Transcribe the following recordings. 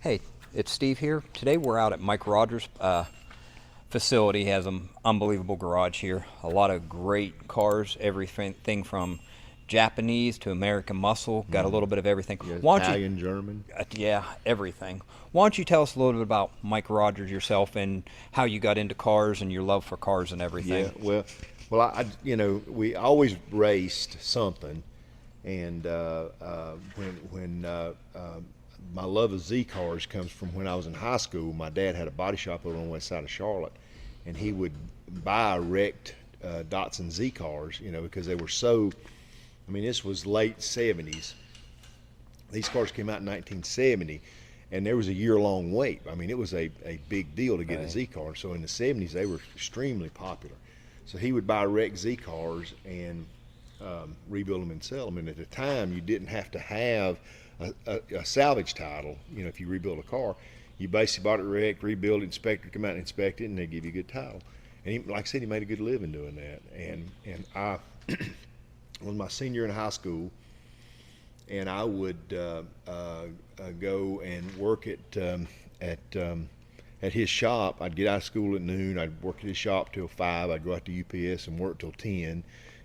Hey, it's Steve here. Today we're out at Mike Rogers' facility. He has an unbelievable garage here. A lot of great cars, everything from Japanese to American muscle. Got a little bit of everything. Yeah, Why don't Italian, German. yeah, everything. Why don't you tell us a little bit about Mike Rogers yourself and how you got into cars and your love for cars and everything? Yeah, well, we always raced something, and when my love of Z cars comes from when I was in high school. My dad had a body shop over on the west side of Charlotte, and he would buy wrecked Datsun Z cars, because they were so. I mean, this was late '70s. These cars came out in 1970, and there was a year-long wait. I mean, it was a big deal to get a Z car. So in the '70s, they were extremely popular. So he would buy wrecked Z cars and rebuild them and sell them. And at the time, you didn't have to have a salvage title. If you rebuild a car, you basically bought it wrecked, rebuild it, inspector come out and inspect it, and they give you a good title. And he, like I said, he made a good living doing that. And I was my senior in high school, and I would go and work at his shop. I'd get out of school at noon. I'd work at his shop till 5. I'd go out to UPS and work till 10,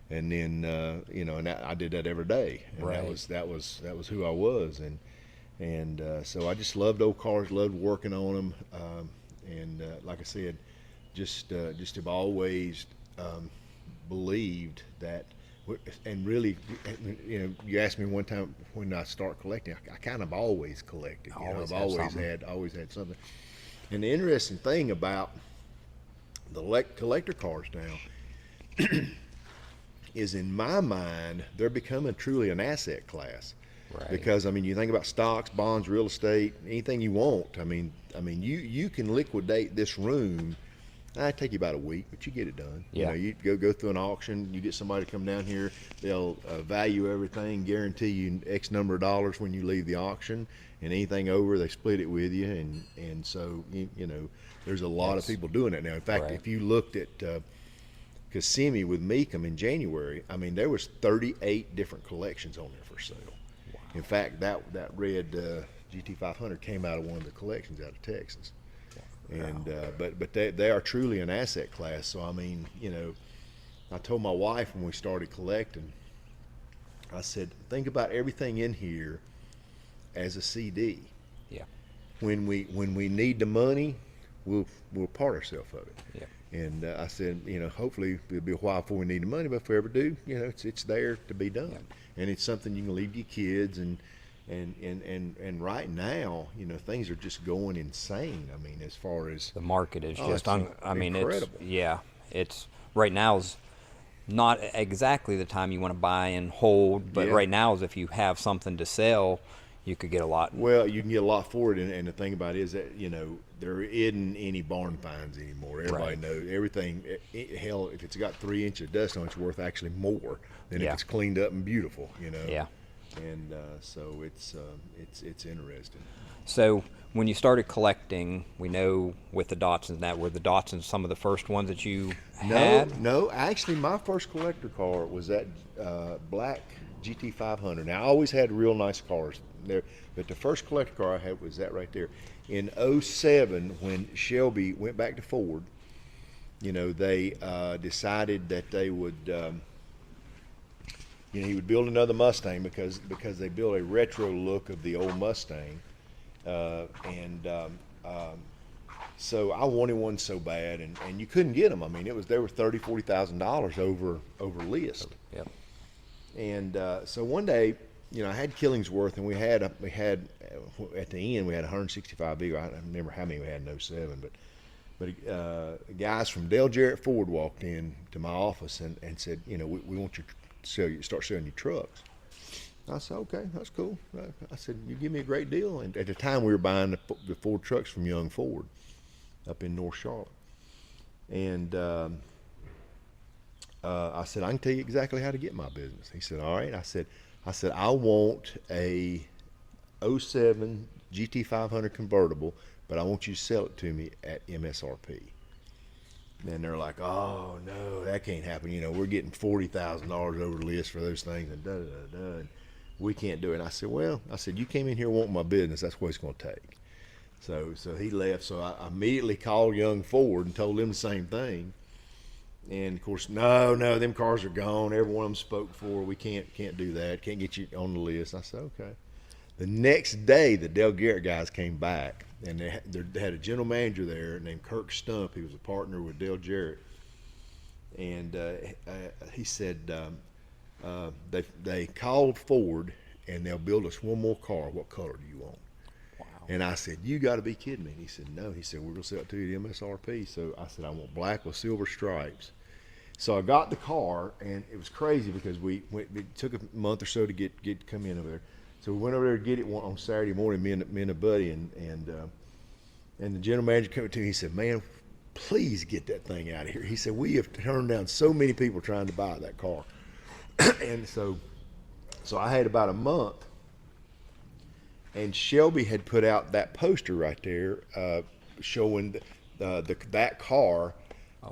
and then and I did that every day. And Right. that was who I was, and so I just loved old cars, loved working on them, and like I said, just have always believed that. And really, you asked me one time when I start collecting. I kind of always collected. I've always had something. And the interesting thing about the collector cars now is, in my mind, they're becoming truly an asset class. Right. Because you think about stocks, bonds, real estate, anything you want. You can liquidate this room. It'd take you about a week, but you get it done. Yeah. You go through an auction. You get somebody to come down here. They'll value everything, guarantee you X number of dollars when you leave the auction, and anything over, they split it with you. And so there's a lot of people doing that now. In fact, Right. if you looked at Kissimmee with Meekum in January, there was 38 different collections on there for sale. Wow. In fact, that red GT500 came out of one of the collections out of Texas. And but they are truly an asset class. So I told my wife when we started collecting, I said, think about everything in here as a CD. Yeah. When we need the money, we'll part ourselves of it. Yeah. And I said, hopefully it'll be a while before we need the money, but if we ever do, it's there to be done. Yeah. And it's something you can leave to your kids. And right now, things are just going insane. As far as The market is just, incredible. it's right now is not exactly the time you want to buy and hold, but Yeah. right now is if you have something to sell, you could get a lot. Well, you can get a lot for it, and the thing about it is that there isn't any barn finds anymore. Everybody Right. knows everything. Hell, if it's got 3 inches of dust on it, it's worth actually more than Yeah. if it's cleaned up and beautiful. Yeah. And so it's interesting. So when you started collecting, we know with the Datsuns, were the Datsuns some of the first ones that you had? No. Actually, my first collector car was that black GT500. Now, I always had real nice cars there, but the first collector car I had was that right there. In '07, when Shelby went back to Ford, they decided that they would. He would build another Mustang because they built a retro look of the old Mustang, so I wanted one so bad, and you couldn't get them. They were $30,000-$40,000 over list. Yep. And so one day, I had Killingsworth, and we had at the end we had 165 Beagle. I don't remember how many we had in '07, but guys from Dale Jarrett Ford walked in to my office and said, we want you to start selling your trucks. I said, okay, that's cool. I said, you give me a great deal. And at the time, we were buying the Ford trucks from Young Ford up in North Charlotte. And I said, I can tell you exactly how to get my business. He said, all right. I said, I want a '07 GT500 convertible, but I want you to sell it to me at MSRP. And they're like, oh no, that can't happen. We're getting $40,000 over the list for those things, and and we can't do it. And I said, you came in here wanting my business. That's what it's going to take. So he left. So I immediately called Young Ford and told them the same thing. And of course, no, them cars are gone. Every one of them spoke for. We can't do that. Can't get you on the list. I said, okay. The next day, the Dale Garrett guys came back, and they had a general manager there named Kirk Stump. He was a partner with Dale Jarrett, and he said they called Ford, and they'll build us one more car. What color do you want? Wow. And I said, you got to be kidding me. And he said, no. He said, we're going to sell it to you at MSRP. So I said, I want black with silver stripes. So I got the car, and it was crazy because it took a month or so to get come in over there. So we went over there to get it on Saturday morning, me and a buddy, and the general manager came to me. He said, man, please get that thing out of here. He said, we have turned down so many people trying to buy that car. And so I had about a month, and Shelby had put out that poster right there showing that car,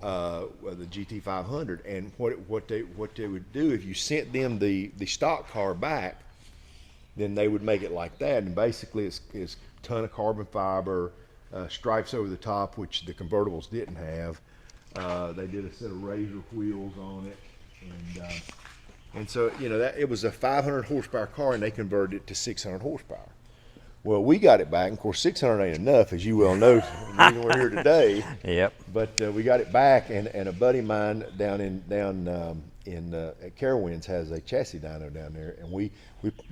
the GT500, and what they would do if you sent them the stock car back, then they would make it like that. And basically it's a ton of carbon fiber, stripes over the top, which the convertibles didn't have. They did a set of razor wheels on it, and so that it was a 500 horsepower car, and they converted it to 600 horsepower. Well, we got it back, and of course 600 ain't enough, as you well know. We're here today. Yep. But we got it back, and a buddy of mine down at Carowinds has a chassis dyno down there, and we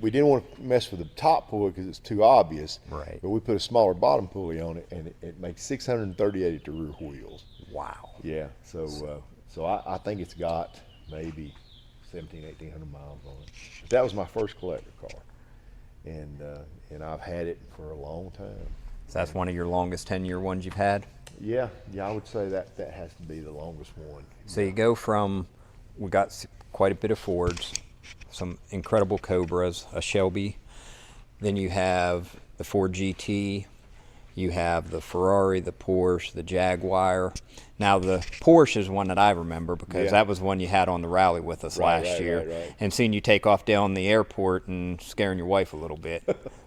didn't want to mess with the top pulley because it's too obvious. Right. But we put a smaller bottom pulley on it, and it makes 638 at the rear wheels. Wow. Yeah. So I think it's got maybe 1,800 miles on it. But that was my first collector car, and I've had it for a long time. So that's one of your longest 10-year ones you've had? Yeah, I would say that has to be the longest one. So you go from, we got quite a bit of Fords, some incredible Cobras, a Shelby, then you have the Ford GT, you have the Ferrari, the Porsche, the Jaguar. Now the Porsche is one that I remember because that was one you had on the rally with us last year. Right. And seeing you take off down the airport and scaring your wife a little bit.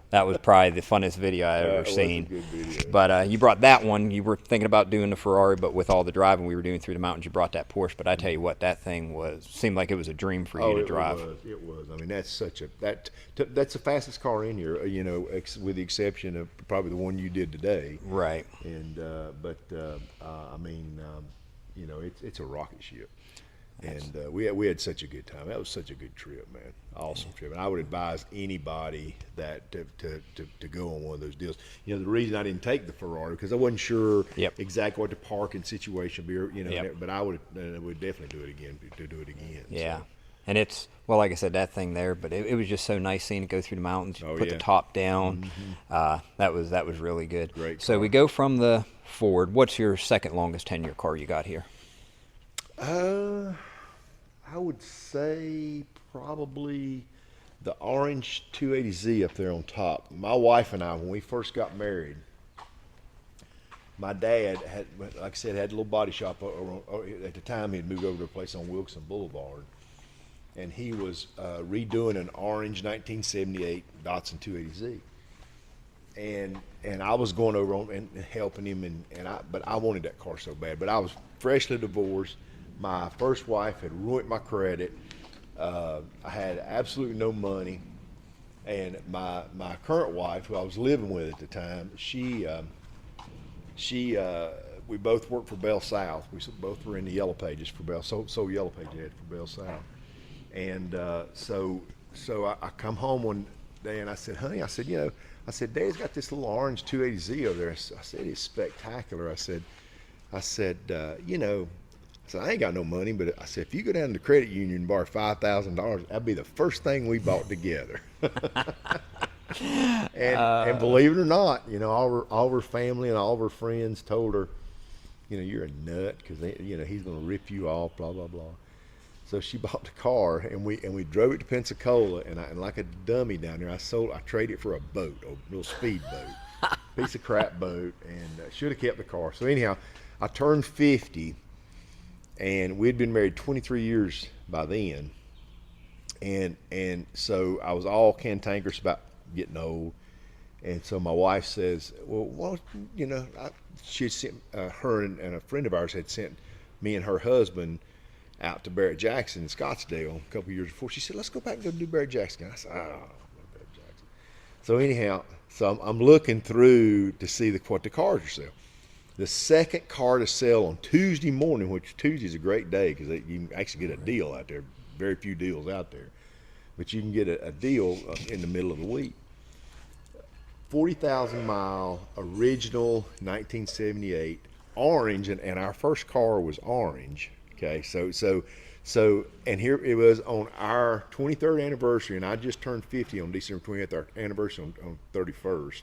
That was probably the funnest video I ever seen. Was a good video. But you brought that one. You were thinking about doing the Ferrari, but with all the driving we were doing through the mountains, you brought that Porsche. But I tell you what, that thing seemed like it was a dream for you to drive. It was. I mean, that's the fastest car in here. With the exception of probably the one you did today. Right. And I mean, it's a rocket ship. And we had such a good time. That was such a good trip, man. Awesome trip. And I would advise anybody that to go on one of those deals. The reason I didn't take the Ferrari because I wasn't sure exactly what the parking situation would be. But I would definitely do it again. Yeah. So. And it's, well, like I said, that thing there, but it was just so nice seeing it go through the mountains, put the top down. That was really good. Great car. So we go from the Ford. What's your second longest 10-year car you got here? I would say probably the orange 280Z up there on top. My wife and I, when we first got married, my dad had, like I said, had a little body shop at the time. He had moved over to a place on Wilson Boulevard, and he was redoing an orange 1978 Datsun 280Z. And I was going over and helping him, but I wanted that car so bad. But I was freshly divorced. My first wife had ruined my credit. I had absolutely no money, and my current wife, who I was living with at the time, we both worked for Bell South. We both were in the Yellow Pages for Bell, sold Yellow Pages ads for Bell South, and so I come home one day and I said, honey, I said, Dad's got this little orange 280Z over there. I said, it's spectacular. I said, I ain't got no money, but I said, if you go down to the credit union and borrow $5,000, that'd be the first thing we bought together. and believe it or not, all of her family and all of her friends told her, you're a nut because he's going to rip you off, blah blah blah. So she bought the car, and we drove it to Pensacola, and like a dummy down there, I traded it for a boat, a little speed boat, piece of crap boat, and should have kept the car. So anyhow, I turned 50. And we had been married 23 years by then, and so I was all cantankerous about getting old, And so my wife says, well, you know, she had sent, her and a friend of ours had sent me and her husband out to Barrett Jackson in Scottsdale a couple of years before. She said, let's go back and go do Barrett Jackson. I said, oh, Barrett Jackson. So anyhow, I'm looking through to see what the cars are selling. The second car to sell on Tuesday morning, which Tuesday's a great day because you can actually get a deal out there. Very few deals out there, but you can get a deal in the middle of the week. 40,000 mile original 1978 orange, and our first car was orange. Okay, so and here it was on our 23rd anniversary, and I just turned 50 on December 20th, our anniversary on 31st.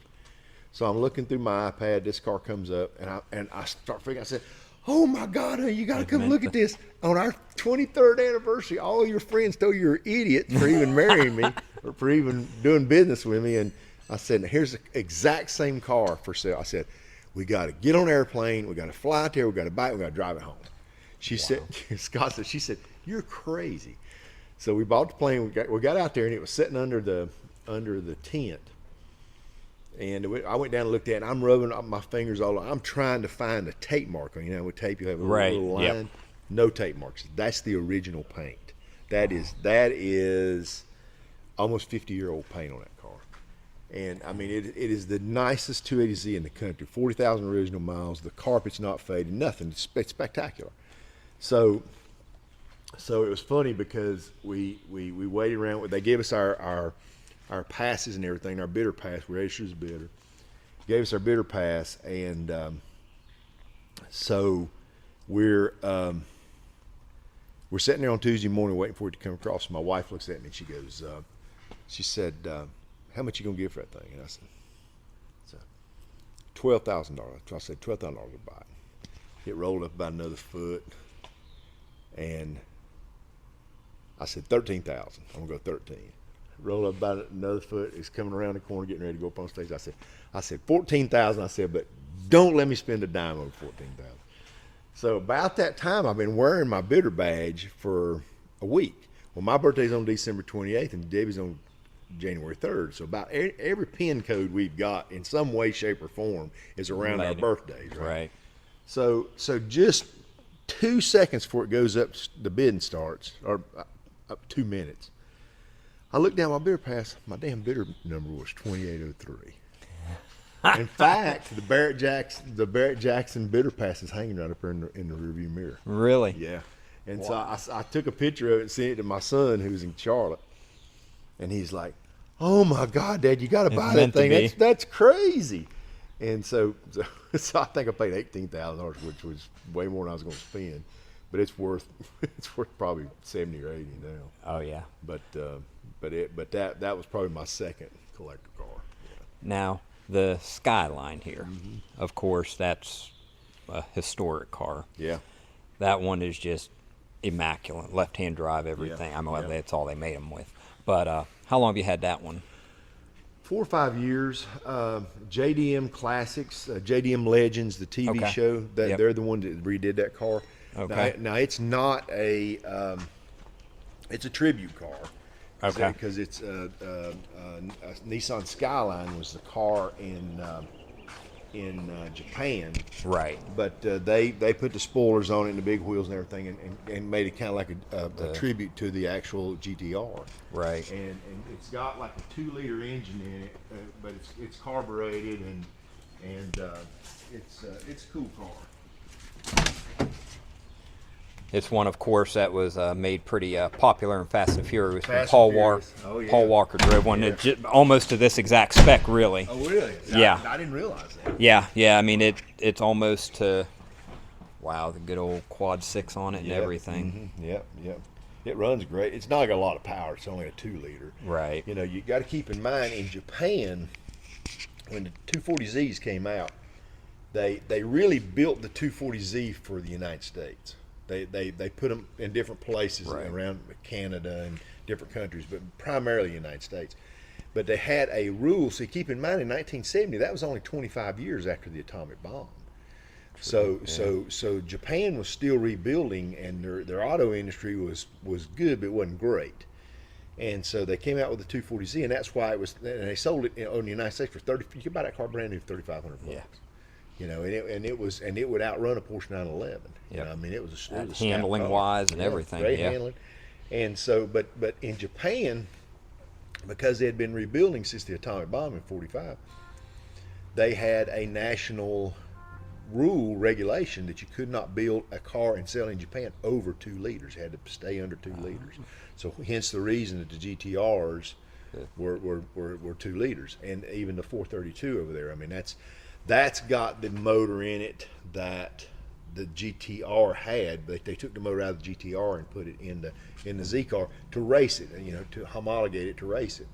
So I'm looking through my iPad. This car comes up, and I start figuring. I said, "Oh my God, honey, you got to come look at this on our 23rd anniversary. All your friends told you you're idiots for even marrying me or for even doing business with me." And I said, "Here's the exact same car for sale." I said, "We got to get on an airplane. We got to fly out there. We got to buy it. We got to drive it home." She said, "Scott said, she said, you're crazy." So we bought the plane. We got out there, and it was sitting under the tent. And I went down and looked at it, and I'm rubbing my fingers all over. I'm trying to find a tape mark. You know, with tape, you have a little line. Yep. No tape marks. That's the original paint. That is almost 50-year-old paint on that car. And, I mean, it is the nicest 280Z in the country. 40,000 original miles. The carpet's not faded. Nothing. It's spectacular. So it was funny because we waited around. They gave us our passes and everything, our bidder pass. We're registered as a bidder. Gave us our bidder pass, and so we're sitting there on Tuesday morning waiting for it to come across. My wife looks at me and she goes, she said, "How much you gonna give for that thing?" And I said, $12,000. So I said, $12,000 to buy it. It rolled up about another foot, and I said, $13,000. I'm gonna go 13. Roll up about another foot. It's coming around the corner, getting ready to go up on stage. I said, $14,000. I said, but don't let me spend a dime over $14,000. So about that time, I've been wearing my bidder badge for a week. Well, my birthday's on December 28th, and Debbie's on January 3rd. So about every pin code we've got in some way, shape, or form is around our birthdays, right? So just 2 seconds before it goes up, the bidding starts, or up 2 minutes. I looked down my bidder pass. My damn bidder number was 2803. In fact, the Barrett Jackson bidder pass is hanging right up there in the rearview mirror. Really? Yeah. And so I took a picture of it and sent it to my son, who's in Charlotte, and he's like, "Oh my God, Dad, you got to buy that thing. That's crazy." And so I think I paid $18,000, which was way more than I was going to spend. But it's worth probably 70 or 80 now. Oh yeah. But that was probably my second collector car. Yeah. Now the Skyline here, of course, that's a historic car. Yeah. That one is just immaculate, left-hand drive, everything. I mean, that's all they made them with. But how long have you had that one? 4 or 5 years. JDM Classics, JDM Legends, the TV show. They're the one that redid that car. Okay. Now it's not it's a tribute car. Okay. Because it's a Nissan Skyline was the car in Japan. Right. But they put the spoilers on it and the big wheels and everything, and made it kind of like a tribute to the actual GTR. Right. And it's got like a 2-liter engine in it, but it's carbureted and it's a cool car. It's one, of course, that was made pretty popular in Fast and Furious. Paul Walker drove one, almost to this exact spec, really. Oh, really? Yeah. I didn't realize that. Yeah. I mean, it's almost to, wow, the good old quad 6 on it and everything. Mm-hmm. Yep. It runs great. It's not got a lot of power. It's only a 2-liter. Right. You know, you got to keep in mind, in Japan, when the 240Zs came out, they really built the 240Z for the United States. They put them in different places around Canada and different countries, but primarily the United States. But they had a rule. So keep in mind, in 1970, that was only 25 years after the atomic bomb. So Japan was still rebuilding, and their auto industry was good, but it wasn't great. And so they came out with the 240Z, and that's why it was. And they sold it in the United States for 30. You could buy that car brand new for $3,500. Yeah. You know, and it would outrun a Porsche 911. Yeah. You know, I mean, it was a stout handling car. wise and everything. Great Yeah. handling. And so, but in Japan, because they had been rebuilding since the atomic bomb in '45, they had a national regulation that you could not build a car and sell in Japan over 2 liters. It had to stay under 2 liters. So hence the reason that the GTRs were 2 liters, and even the 432 over there. I mean, that's got the motor in it that the GTR had, but they took the motor out of the GTR and put it in the Z car to race it, you know, to homologate it to race it.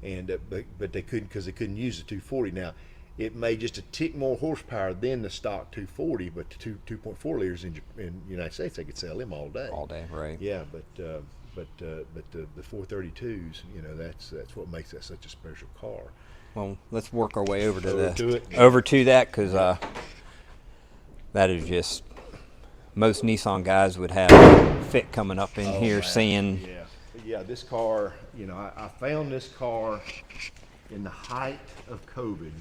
And but they couldn't, because they couldn't use the 240. Now, it made just a tick more horsepower than the stock 240, but the 2.4 liters in the United States, they could sell them all day. All day, right? Yeah, but the 432s, you know, that's what makes that such a special car. Well, let's work our way over to that, because that is just, most Nissan guys would have fit coming up in here, man. seeing. Yeah, this car, you know, I found this car in the height of COVID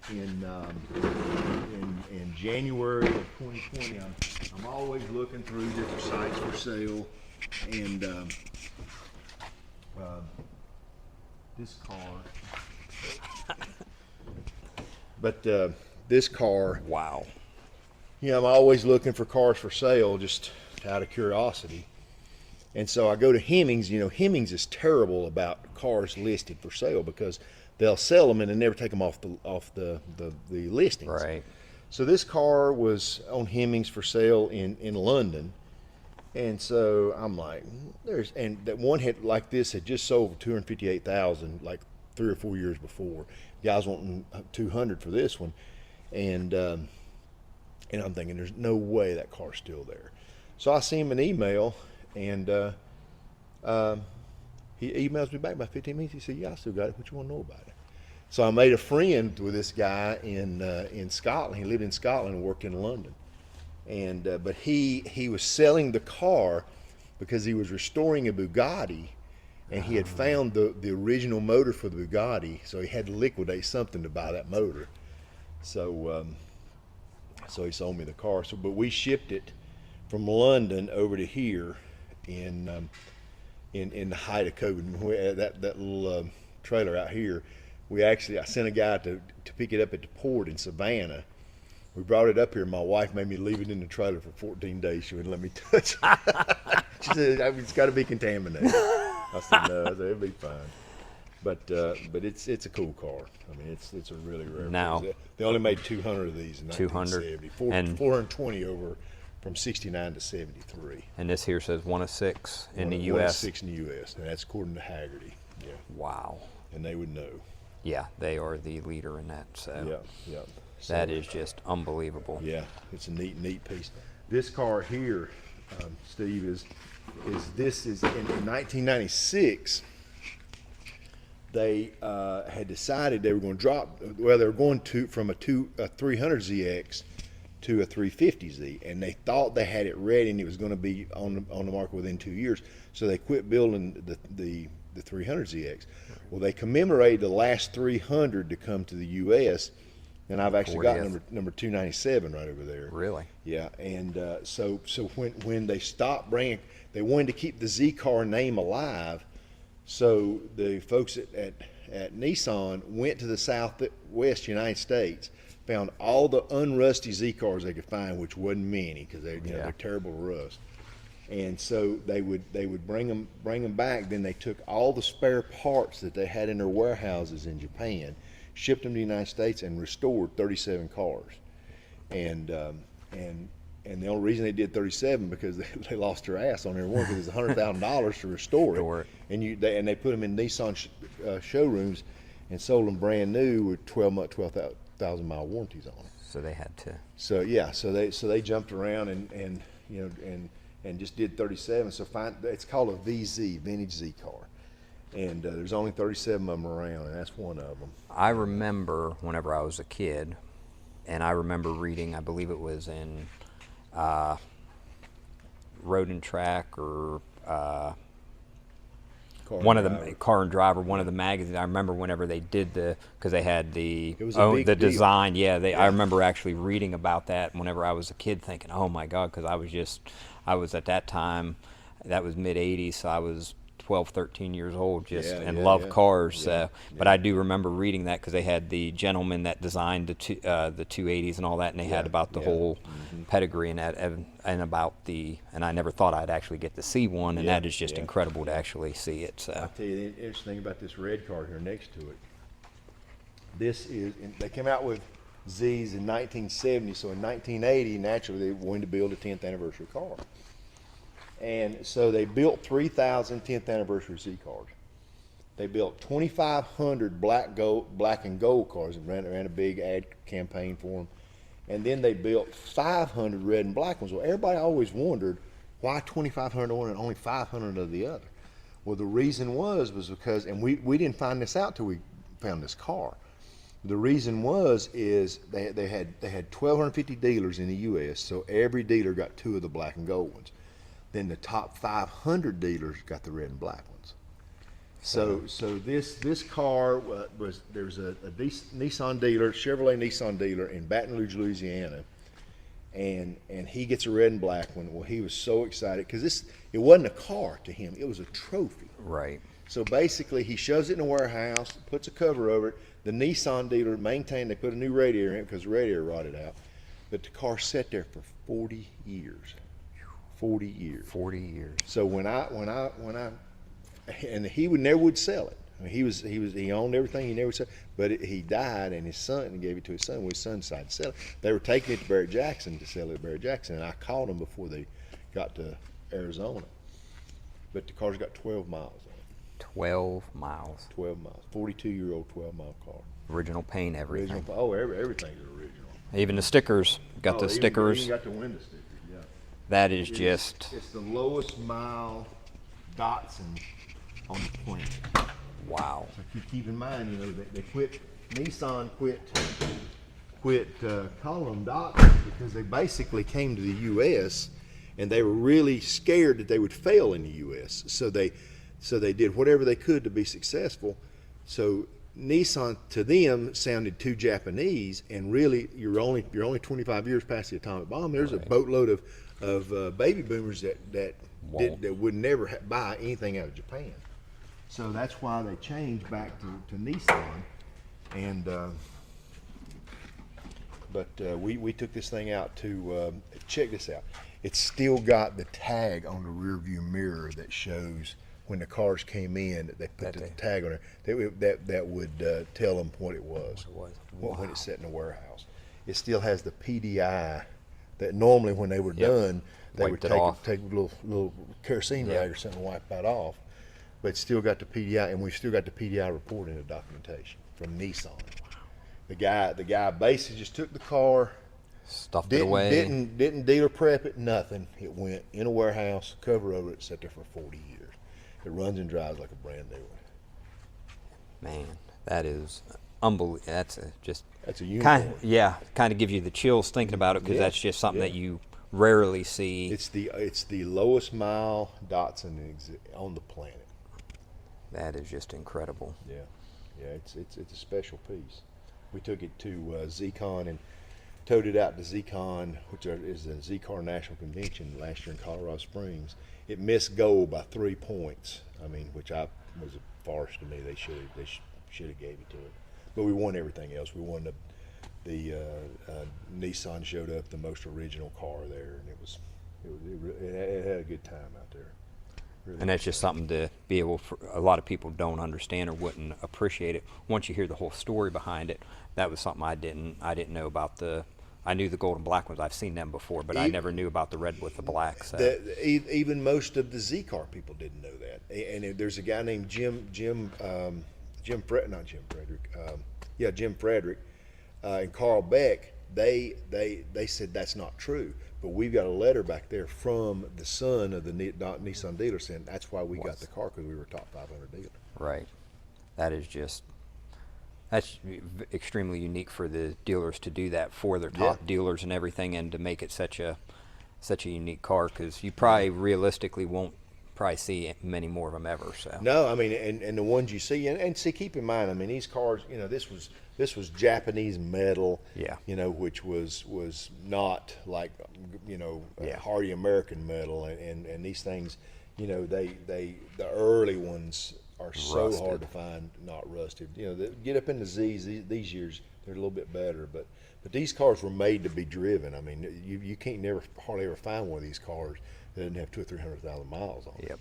in January of 2020. I'm always looking through different sites for sale, and this car, but this car, Wow. you know, I'm always looking for cars for sale just out of curiosity. And so I go to Hemmings. You know, Hemmings is terrible about cars listed for sale, because they'll sell them and they never take them off the listings. Right. So this car was on Hemmings for sale in London, and so I'm like, and that one had like this had just sold for 258,000 like 3 or 4 years before. Guys wanting 200 for this one, and I'm thinking, there's no way that car's still there. So I sent him an email, and he emails me back about 15 minutes. He said, "Yeah, I still got it. What you want to know about it?" So I made a friend with this guy in Scotland. He lived in Scotland and worked in London, and but he was selling the car because he was restoring a Bugatti, and he had found the original motor for the Bugatti, so he had to liquidate something to buy that motor. So so he sold me the car. So, but we shipped it from London over to here in the height of COVID. That little trailer out here, I sent a guy to pick it up at the port in Savannah. We brought it up here. My wife made me leave it in the trailer for 14 days. She wouldn't let me touch it. She said, "It's got to be contaminated." I said, "No, I said, it'll be fine." But it's a cool car. I mean, it's a really rare. Now, they only made 200 of these in 1970. 420 over from 69 to 73. And this here says 1 of 6 in the 1 of U.S. 6 in the U.S. and that's according to Haggerty. Yeah. Wow. And they would know. Yeah, they are the leader in that. So Yeah. So, that is just unbelievable. yeah, it's a neat piece. This car here, Steve, is in 1996. They had decided they were going to drop. Well, they were going to from a 300ZX to a 350Z, and they thought they had it ready and it was going to be on the market within 2 years. So they quit building the 300ZX. Well, they commemorated the last 300 to come to the U.S., and I've actually got number 297 right over there. Really? Yeah, and so when they stopped bringing, they wanted to keep the Z car name alive. So the folks at Nissan went to the Southwest United States, found all the unrusty Z cars they could find, which wasn't many because they're terrible to rust. And so they would bring them back. Then they took all the spare parts that they had in their warehouses in Japan, shipped them to the United States, and restored 37 cars. And the only reason they did 37 because they lost their ass on their one, because it's $100,000 to restore it. And they put them in Nissan showrooms and sold them brand new with 12,000 mile warranties on them. So they had to. So yeah, so they jumped around and just did 37. So it's called a VZ, vintage Z car, and there's only 37 of them around, and that's one of them. I remember whenever I was a kid, and I remember reading, I believe it was in Road and Track or one of the Car and Driver, one of the magazines. I remember whenever they did because they had the It was a big the deal. design. Yeah, I remember actually reading about that whenever I was a kid, thinking, oh my God, because I was at that time, that was mid '80s, so I was 12, 13 years old, and loved cars. But I do remember reading that because they had the gentleman that designed the 280s and all that, and they had about the whole pedigree and that, and about and I never thought I'd actually get to see one, and that is just incredible to actually see it. So I'll tell you the interesting thing about this red car here next to it. They came out with Z's in 1970, so in 1980, naturally they wanted to build a 10th anniversary car. And so they built 3,000 10th anniversary Z cars. They built 2,500 black and gold cars and ran a big ad campaign for them. And then they built 500 red and black ones. Well, everybody always wondered why 2,500 of one and only 500 of the other. Well, the reason was because, and we didn't find this out till we found this car. The reason is they had 1,250 dealers in the U.S., so every dealer got 2 of the black and gold ones. Then the top 500 dealers got the red and black ones. So this car there's a Nissan dealer, Chevrolet Nissan dealer in Baton Rouge, Louisiana, and he gets a red and black one. Well, he was so excited because it wasn't a car to him; it was a trophy. right. So basically, he shoves it in a warehouse, puts a cover over it. The Nissan dealer maintained. They put a new radiator in it because the radiator rotted out. But the car sat there for 40 years. 40 years. 40 years. So and he never would sell it. I mean, he owned everything. He never sold, but he died, and his son gave it to his son. Well, his son decided to sell it. They were taking it to Barrett Jackson to sell it at Barrett Jackson, and I called them before they got to Arizona. But the car's got 12 miles on it. 12 miles. 12 miles. 42-year-old 12-mile car. Original paint, everything. Everything's original. Even the stickers. Got the stickers. Even got the window stickers. Yeah. That is just. It's the lowest mile Datsun on the planet. Wow. So keep in mind, Nissan quit calling them Datsun because they basically came to the U.S. and they were really scared that they would fail in the U.S. So they did whatever they could to be successful. So Nissan to them sounded too Japanese, and really you're only 25 years past the atomic bomb. There's a boatload of baby boomers that would never buy anything out of Japan. So that's why they changed back to Nissan. And we took this thing out to check this out. It's still got the tag on the rear view mirror that shows when the cars came in. They put the tag on there that would tell them what it was. When it's set in the warehouse. It still has the PDI that normally when they were done they would take a little kerosene rag or something and wipe that off. But it's still got the PDI, and we've still got the PDI report in the documentation from Nissan. The guy basically just took the car, stuffed it away. Didn't dealer prep it, nothing. It went in a warehouse, cover over it, sat there for 40 years. It runs and drives like a brand new one. Man, that is unbelievable. That's a unicorn. Kind of gives you the chills thinking about it because that's just something that you rarely see. It's the lowest mile Datsun on the planet. That is just incredible. Yeah, it's a special piece. We took it to Z-Con and towed it out to Z-Con, which is the Z-Car National Convention last year in Colorado Springs. It missed gold by 3 points. I mean, which was a farce to me. They should have gave it to it. But we won everything else. We won the Nissan showed up, the most original car there, and it had a good time out there. Really. And that's just something to be able for a lot of people don't understand or wouldn't appreciate it. Once you hear the whole story behind it, that was something I didn't know about I knew the gold and black ones. I've seen them before, but I never knew about the red with the black. So. Even most of the Z-Car people didn't know that. And there's a guy named Jim Frederick, and Carl Beck. They said that's not true. But we've got a letter back there from the son of the Nissan dealer saying that's why we got the car, because we were top 500 dealer. Right. That's extremely unique for the dealers to do that for their top dealers and everything, and to make it such a unique car, because you probably realistically won't probably see many more of them ever. So No, I mean, and the ones you see, and see, keep in mind, I mean, these cars, you know, this was Japanese metal, Yeah. you know, which was not like, you know, Yeah. hardy American metal, and these things, you know, the early ones are so Rusted. hard to find not rusted. You know, get up into Z's these years, they're a little bit better, but these cars were made to be driven. I mean, you can't never hardly ever find one of these cars that doesn't have 200,000 or 300,000 miles on it. Yep.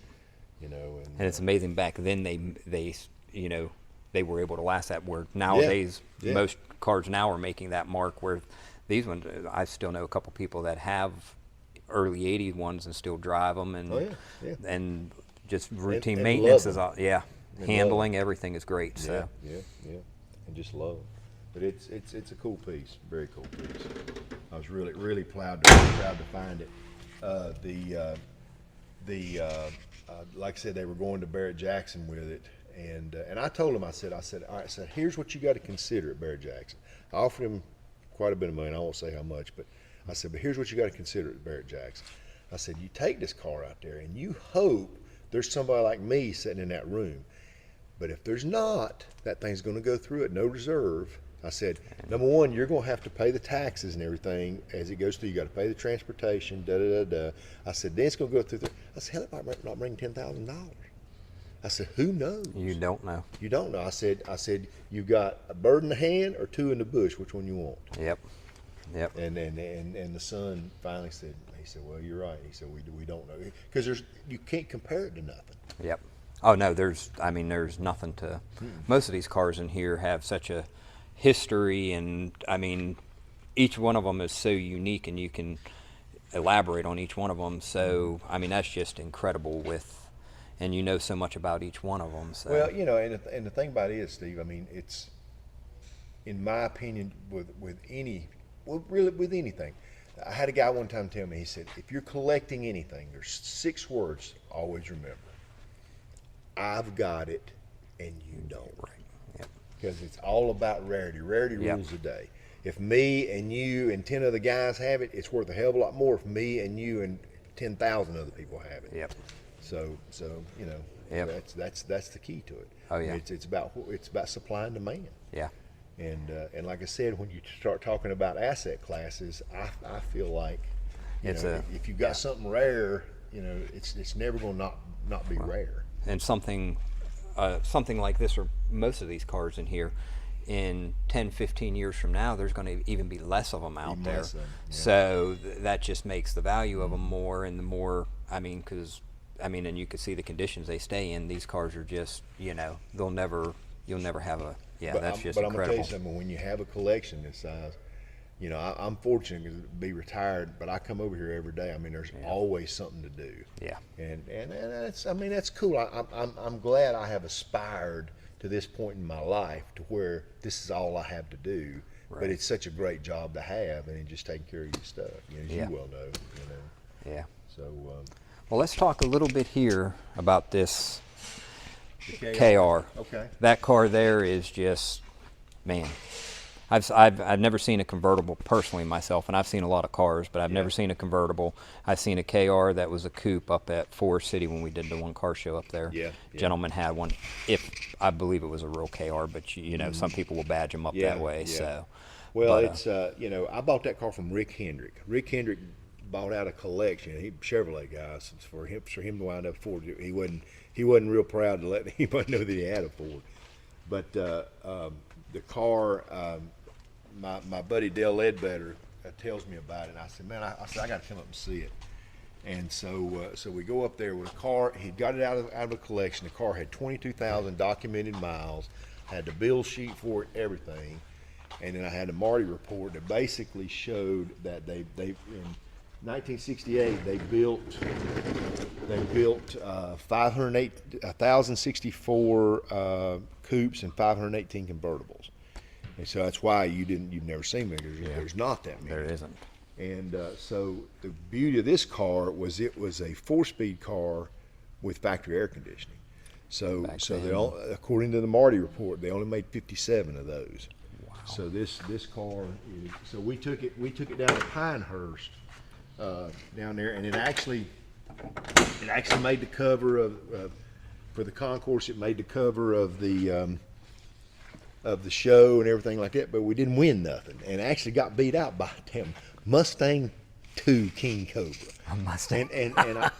You know, And it's amazing back then they you know, they were able to last that, where nowadays Yeah. most cars now are making that mark, where these ones, I still know a couple people that have early 80s ones and still drive them, and Oh, yeah. and just routine and maintenance love is them. all, yeah, And handling, everything is great. So yeah, and just love it. But it's a cool piece, very cool piece. I was really proud to find it. Like I said, they were going to Barrett Jackson with it, and I told him, I said, all right, so here's what you got to consider at Barrett Jackson. I offered him quite a bit of money. I won't say how much, but I said, but here's what you got to consider at Barrett Jackson. I said, you take this car out there, and you hope there's somebody like me sitting in that room. But if there's not, that thing's going to go through at no reserve. I said, number one, you're going to have to pay the taxes and everything as it goes through. You got to pay the transportation, I said, then it's going to go through. I said, hell, it might not bring $10,000. I said, who knows? you don't know. You don't know. I said, you got a bird in the hand or two in the bush. Which one you want? Yep. And the son finally said, he said, well, you're right. He said, we don't know, because you can't compare it to nothing. Yep. Oh no, there's nothing to. Most of these cars in here have such a history, and I mean, each one of them is so unique, and you can elaborate on each one of them. So I mean, that's just incredible and you know so much about each one of them. So. Well, you know, and the thing about it is, Steve, I mean, it's, in my opinion, with anything. I had a guy one time tell me, he said, if you're collecting anything, there's 6 words always remember. I've got it and you don't. Right. Yep. Because it's all about rarity. Rarity Yep. rules the day. If me and you and 10 other guys have it, it's worth a hell of a lot more if me and you and 10,000 other people have it. Yep. So you know, Yep. that's the key to it. Oh, yeah. It's about supply and demand. Yeah. And like I said, when you start talking about asset classes, I feel like, if you've got something rare, you know, it's never going to not be rare. And something like this, or most of these cars in here, in 10, 15 years from now, there's going to even be less of them out Even there. less of them, yeah. So that just makes the value of them more, and the more, I mean, because, I mean, and you can see the conditions they stay in. These cars are just, you know, you'll never have a, But that's just I'm gonna tell incredible. you something. When you have a collection this size, you know, I'm fortunate to be retired, but I come over here every day. I mean, there's always something to do. Yeah. And that's, I mean, that's cool. I'm glad I have aspired to this point in my life to where this is all I have to do. Right. But it's such a great job to have, and just taking care of your stuff, you know, as Yeah. you well know. You know. Yeah. So Well, let's talk a little bit here about this the KR. Okay. That car there is just, man. I've never seen a convertible personally myself, and I've seen a lot of cars, but I've never seen a convertible. I've seen a KR that was a coupe up at Forest City when we did the one car show up there. Yeah. Gentleman had one. If I believe it was a real KR, but you know, some people will badge them up that way. Yeah. So. Well, but, it's you know, I bought that car from Rick Hendrick. Rick Hendrick bought out a collection. He Chevrolet guys. For him to wind up Ford, he wasn't real proud to let anybody know that he had a Ford. But the car, my buddy Dale Ledbetter tells me about it. And I said, man, I got to come up and see it. And so we go up there with a car. He got it out of a collection. The car had 22,000 documented miles. Had the bill sheet for it, everything. And then I had a Marty report that basically showed that they in 1968 they built 1,064 coupes and 518 convertibles. And so that's why you've never seen me. There's not that many. There isn't. And so the beauty of this car was it was a 4-speed car with factory air conditioning. So according to the Marty report, they only made 57 of those. Wow. So this car is, so we took it down to Pinehurst down there, and it actually It actually made the cover of for the concourse. It made the cover of the show and everything like that. But we didn't win nothing, and actually got beat out by a damn Mustang 2 King Cobra. A Mustang. And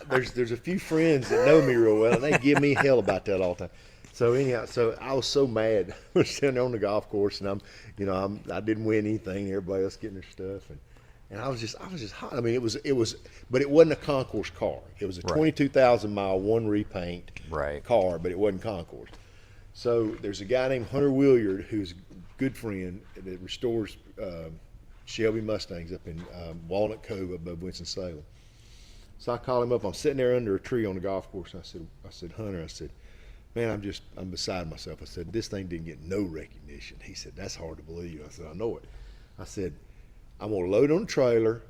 there's a few friends that know me real well, and they give me hell about that all the time. So anyhow, so I was so mad. We're sitting there on the golf course, and I didn't win anything. Everybody else getting their stuff, and I was just hot. I mean, it was, but it wasn't a concourse car. It was a 22,000 mile one repaint car, but it wasn't concourse. So there's a guy named Hunter Williard who's a good friend that restores Shelby Mustangs up in Walnut Cove above Winston-Salem. So I called him up. I'm sitting there under a tree on the golf course, and I said, Hunter, I said, man, I'm beside myself. I said, this thing didn't get no recognition. He said, that's hard to believe. I said, I know it. I said, I'm gonna load it on a trailer.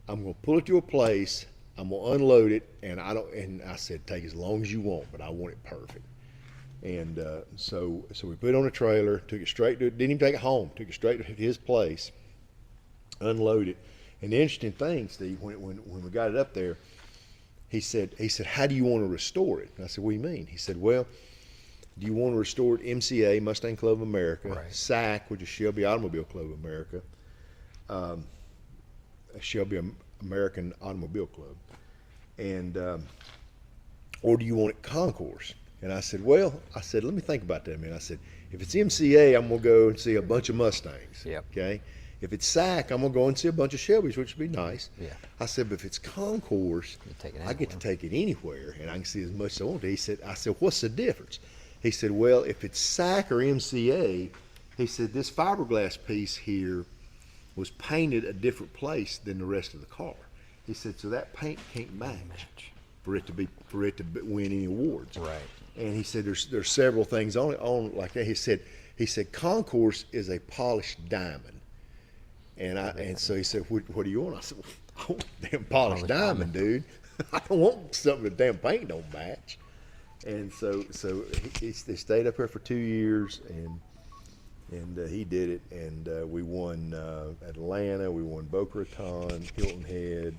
I'm gonna pull it to a place. I'm gonna unload it, and I said, take as long as you want, but I want it perfect. And so we put it on a trailer, took it straight to, didn't even take it home, took it straight to his place, unload it. And the interesting thing, Steve, when we got it up there, he said, how do you want to restore it? And I said, what do you mean? He said, well, do you want to restore it MCA, Mustang Club of America, SAC, which is Shelby Automobile Club of America, Shelby American Automobile Club, and or do you want it concourse? And I said, well, let me think about that a minute. I said, if it's MCA, I'm going to go and see a bunch of Mustangs. Yep. Okay. If it's SAC, I'm going to go and see a bunch of Shelbys, which would be nice. Yeah. I said, but if it's concourse, I get to take it anywhere, and I can see as much as I want to. I said, what's the difference? He said, well, if it's SAC or MCA, he said, this fiberglass piece here was painted a different place than the rest of the car. He said, so that paint can't match for it to win any awards. Right. And he said, there's several things on like that. He said, concourse is a polished diamond. And so he said, what do you want? I said, well, I want a damn polished diamond, dude. I don't want something that damn paint don't match. And so they stayed up here for 2 years, and he did it. And we won Atlanta, we won Boca Raton, Hilton Head,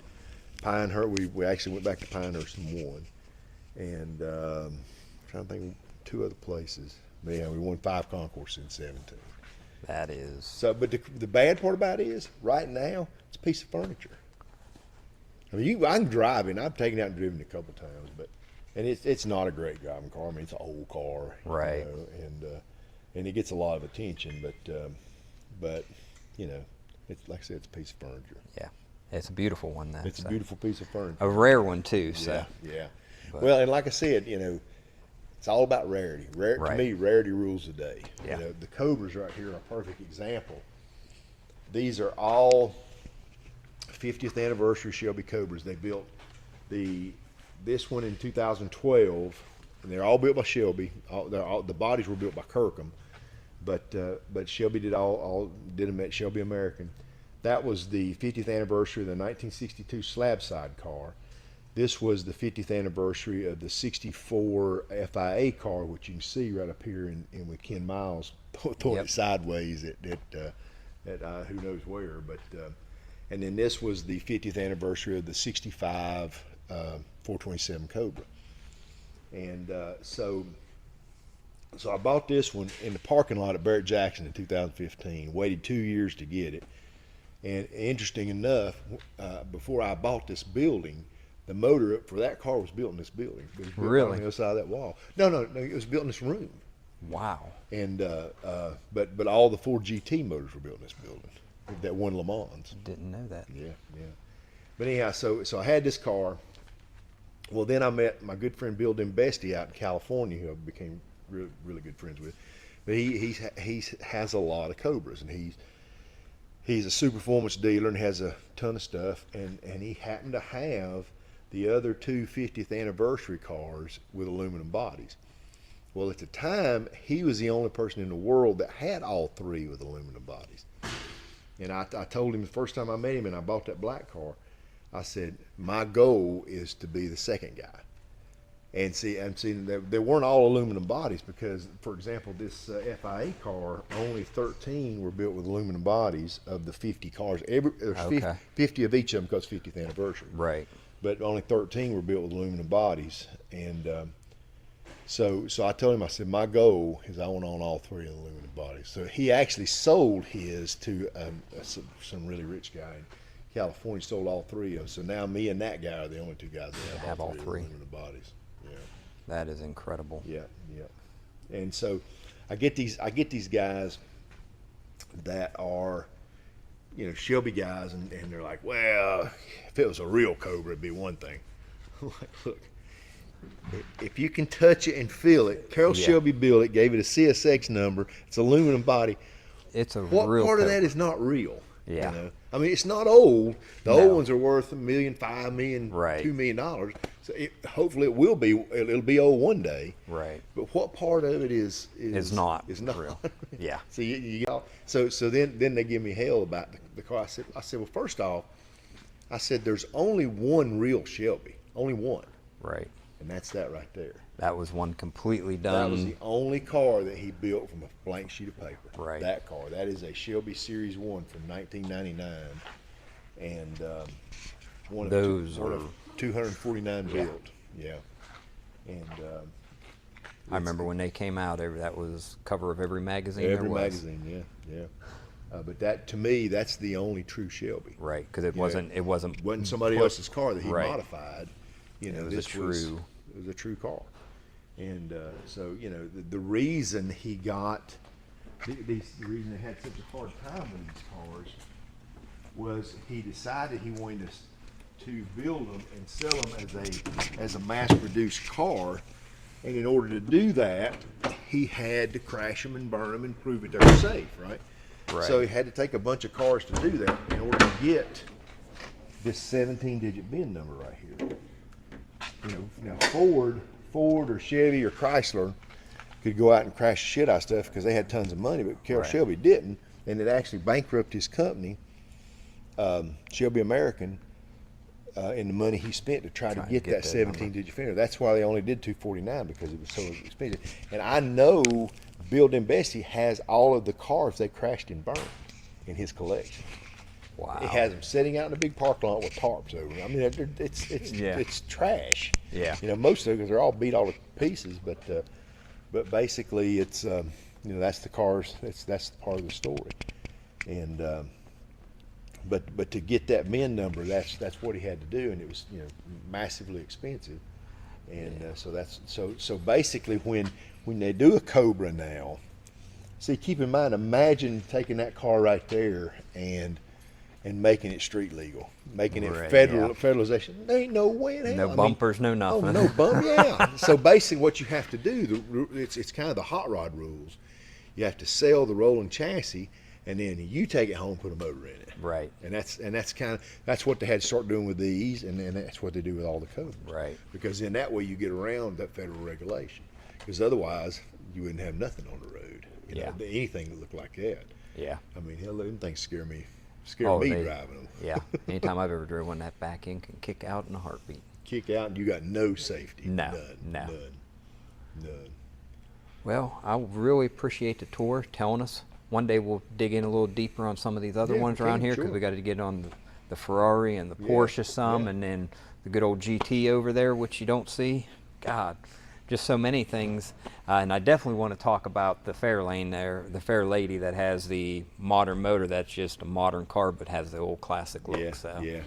Pinehurst. We actually went back to Pinehurst and won. And I'm trying to think of 2 other places. But yeah, we won 5 concourses in 17. That is. So, but the bad part about it is, right now, it's a piece of furniture. I mean, I can drive it. I've taken it out and driven it a couple times, and it's not a great driving car. I mean, it's an old car, right? You know, and it gets a lot of attention, but you know, it's like I said, it's a piece of furniture. Yeah, it's a beautiful one. Though it's a beautiful piece of furniture. A rare one too. So yeah. Well, and like I said, you know, it's all about rarity. To me, rarity rules the day. Yeah. You know, the Cobras right here are a perfect example. These are all 50th anniversary Shelby Cobras. They built this one in 2012, and they're all built by Shelby. The bodies were built by Kirkham, but Shelby did them at Shelby American. That was the 50th anniversary of the 1962 slab side car. This was the 50th anniversary of the 64 FIA car, which you can see right up here in with Ken Miles throwing it sideways at who knows where. But and then this was the 50th anniversary of the 65 427 Cobra. And so I bought this one in the parking lot at Barrett Jackson in 2015. Waited 2 years to get it. And interesting enough, before I bought this building, the motor for that car was built in this building. It was built really? On the other side of that wall. No, it was built in this room. Wow. And but all the Ford GT motors were built in this building. That won Le Mans. Didn't know that. Yeah. But anyhow, so I had this car. Well, then I met my good friend Bill Dembesti out in California, who I became really, really good friends with. But he has a lot of Cobras, and he's a super performance dealer and has a ton of stuff. And he happened to have the other 2 50th anniversary cars with aluminum bodies. Well, at the time, he was the only person in the world that had all 3 with aluminum bodies. And I told him the first time I met him and I bought that black car, I said, my goal is to be the second guy. And see, they weren't all aluminum bodies because, for example, this FIA car, only 13 were built with aluminum bodies of the 50 cars. There's 50 of each of them because 50th anniversary. Right. but only 13 were built with aluminum bodies. And so I told him, I said, my goal is I want to own all 3 aluminum bodies. So he actually sold his to some really rich guy in California, sold all 3 of them. So now me and that guy are the only 2 guys that have all 3 aluminum bodies. Yeah. That is incredible. Yeah, yeah. And so I get these guys that are, you know, Shelby guys, and they're like, well, if it was a real Cobra, it'd be one thing. I'm like, look, if you can touch it and feel it, Carroll Shelby built it, gave it a CSX number, it's aluminum body. It's a what real part Cobra. of that is not real? Yeah. You know? I mean, it's not old. The old ones are worth $1 million, $5 million, right. $2 million. So hopefully it will be. It'll be old one day. Right. But what part of it is not not real? Yeah. So so then they give me hell about the car. I said, well, first off, I said there's only one real Shelby, only one. Right. And that's that right there. That was one completely done. That was the only car that he built from a blank sheet of paper. Right. That car. That is a Shelby Series 1 from 1999. And one of 249 built. Yeah. And I remember when they came out, that was cover of every magazine there was. Every magazine, yeah. But that, to me, that's the only true Shelby. Right, because it wasn't somebody else's car that he right. modified. You know, it was a true car. And so, you know, the reason he got, the reason they had such a hard time with these cars was he decided he wanted to build them and sell them as a mass-produced car. And in order to do that, he had to crash them and burn them and prove that they were safe, right? Right. So he had to take a bunch of cars to do that in order to get this 17-digit VIN number right here. You know, now Ford or Chevy or Chrysler could go out and crash the shit out of stuff because they had tons of money, but Carroll Shelby didn't, and it actually bankrupted his company, Shelby American, and the money he spent to try to get that 17-digit VIN number. That's why they only did 249, because it was so expensive. And I know Bill Dembesi has all of the cars they crashed and burned in his collection. Wow. He has them sitting out in a big parking lot with tarps over them. I mean, it's trash. Yeah. You know, most of them, because they're all beat all to pieces. But basically, it's you know, that's the cars. That's part of the story. And but to get that VIN number, that's what he had to do, and it was, you know, massively expensive. And so basically, when they do a Cobra now, see, keep in mind, imagine taking that car right there and making it street legal, making it federalization. There ain't no way in hell. No bumpers, no nothing. Oh, no bump, yeah. So basically what you have to do, it's kind of the hot rod rules. You have to sell the rolling chassis, and then you take it home and put a motor in it. Right. And that's what they had to start doing with these, and that's what they do with all the Cobras. Right. Because in that way you get around that federal regulation. Because otherwise you wouldn't have nothing on the road. You know, anything that looked like that. Yeah. I mean, hell, them things scare me they, driving them. Yeah. Anytime I've ever driven one, that back end can kick out in a heartbeat. Kick out, and you got no safety. No. None. Well, I really appreciate the tour, telling us. One day we'll dig in a little deeper on some of these other ones around here, because we got to get on the Ferrari and the Porsche and then the good old GT over there, which you don't see. God, just so many things. And I definitely want to talk about the Fairlane there, the Fair Lady that has the modern motor. That's just a modern car, but has the old classic look. Yeah.